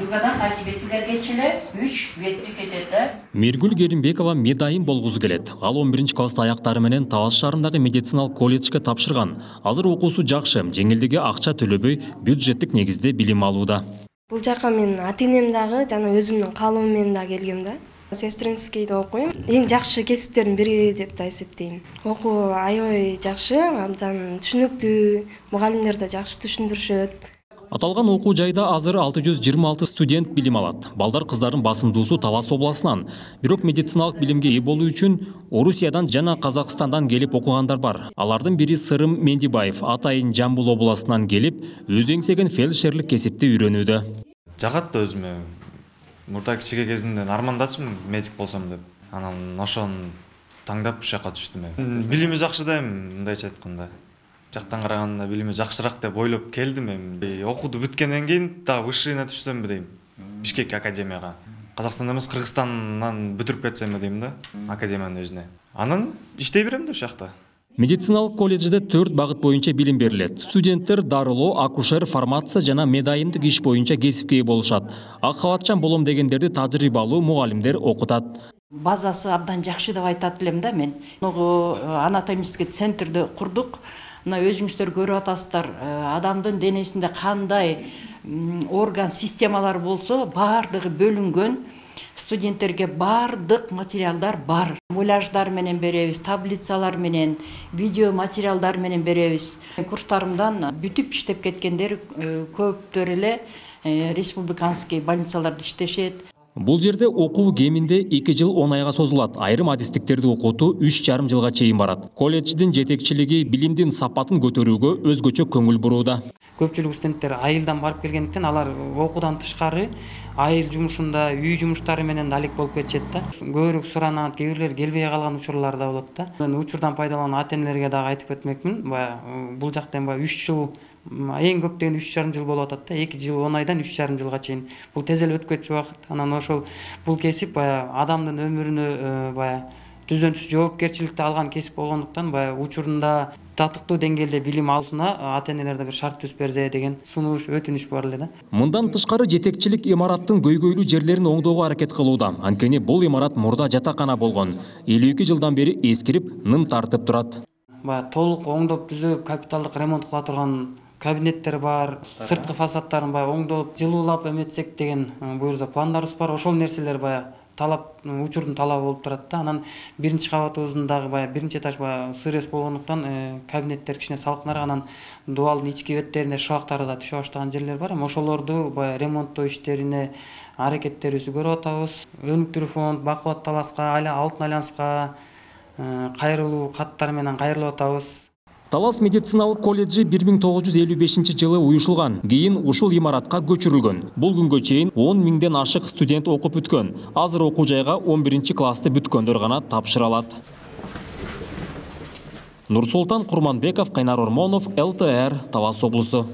Югадан кайсы бетилер кетчиле 3 бетти кетет. Миргүл Керимбекова медайым болгузу келет. Ал 11 класста аяктары менен Талас шаарындагы медициналык колледжге тапшырган. Азыр окуусу жакшы, жеңилдиги акча төлөбөй бюджеттик негизде билим алууда. Бул жака мен ата-энем дагы жана өзүмдүн каалоом менен да келгем да. Сестринскийде окуйм. Эң жакшы кесиптердин бири деп да эсептейм. Окуу аябай жакшы, абдан түшүнүктүү, мугалимдер да жакшы түшүндүрүшөт. Аталган окуу жайда азыр 626 студент билим алат. Балдар кыздардын басымдуусу Талас областынан. Бирок медициналык билимге ээ болуу үчүн Орусиядан жана Казакстандан келип окугандар бар. Алардын бири Сырым Мендибаев атайын Жамбыл областынан келип, өз эңсеген фельдшерлик кесипти үйрөнүүдө. Жагат да өзүмө. Мурда кичине кезимден армандачмын медик болсом деп. Анан ошону таңдап ушул жака түштүм. Билими жакшы да эми, мындайча айтканда. Жактан караганда билими жакшыраак деп ойлоп келдим эми. Окууду бүткөндөн кийин дагы высшийне түшсөмбү дейм. Бишкек академияга. Казакстанда эмес, Кыргызстандан бүтүрүп кетсемби дейм да, академиянын өзүнө. Анан иштей берем да ошол жакта. Медициналык колледжде 4 багыт боюнча билим берилет. Студенттер дарылоо, акушер, фармация жана медайымдык иш боюнча кесипке ээ болушат. Ак халатчан болом дегендерди тажрыйбалуу мугалимдер окутат. Базасы абдан жакшы деп айтат элем да мен. Анатомический центрди курдук. Мына өзүңүздөр көрүп атасыздар, адамдын денесинде кандай орган системалар болсо, бардыгы бөлүнгөн. Студенттерге бардык материалдар бар. Муляждар менен беребиз, таблицалар менен, видео материалдар менен беребиз. Курстарымдан бүтүп иштеп кеткендер көптөр эле республиканский больницаларда иштешет. Бул жерде окуу кеминде 2 жыл 10 айга созулат. Айрым адистиктерди окутуу 3,5 жылга чейин барат. Колледждин жетекчилиги билимдин сапатын көтөрүүгө өзгөчө көңүл бурууда. Көпчүлүк студенттер айылдан барып келгендиктен алар окуудан тышкары айыл жумушунда, үй жумуштары менен да алек болуп кетишет да. Көбүрөөк суранат, кээ бирлер келбей калган учурлар да болот да. Мен учурдан пайдаланып ата-энелерге дагы айтып кетмекмин. Бул жактан 3 жыл, эң көп деген 3,5 жыл болуп атат да. 2 жыл 10 айдан 3,5 жылга чейин. Бул тез эле өткөчү убакыт. Анан ошол бул кесип адамдын өмүрүнө түздөн түз жоопкерчиликти алган кесип болгондуктан учурунда татыктуу деңгээлде билим алуусуна ата-энелерде бир шарт түзүп берсе деген сунуш, өтүнүч бар эле да. Мындан тышкары жетекчилик имараттын көйгөйлүү жерлерин оңдоого аракет кылууда. Анткени бул имарат мурда жатакана болгон. 52 жылдан бери эскирип, нын тартып турат. Толук оңдоп түзөп, капиталдык ремонт кыла турган кабинеттер бар, сырткы фасадтарын оңдоп, жылуулап эметсек деген буюрса пландарыбыз бар. Ошол нерселер талап, учурдун талабы болуп турат да. Анан биринчи кабатыбыздын дагы биринчи этаж сырес болгондуктан кабинеттер кичине салкынраак, анан дубалдын ички беттерине шабактары да түшө баштаган жерлер бар. Ошолорду ремонттоо иштерине аракеттерибизди көрүп атабыз. Өнүктүрүү фонд, Бакубат Таласка, Алтын Альянска кайрылуу каттары менен кайрылып атабыз. Талас медициналык колледжи 1955 жылы уюшулган. Кийин ушул имаратка көчүрүлгөн. Бул күнгө чейин 10 миңден ашык студент окуп бүткөн. Азыр окуу жайга 11 классты бүткөндөр гана тапшыра алат. Нурсултан Курманбеков, Кайнар Ормонов, ЛТР, Талас облусу.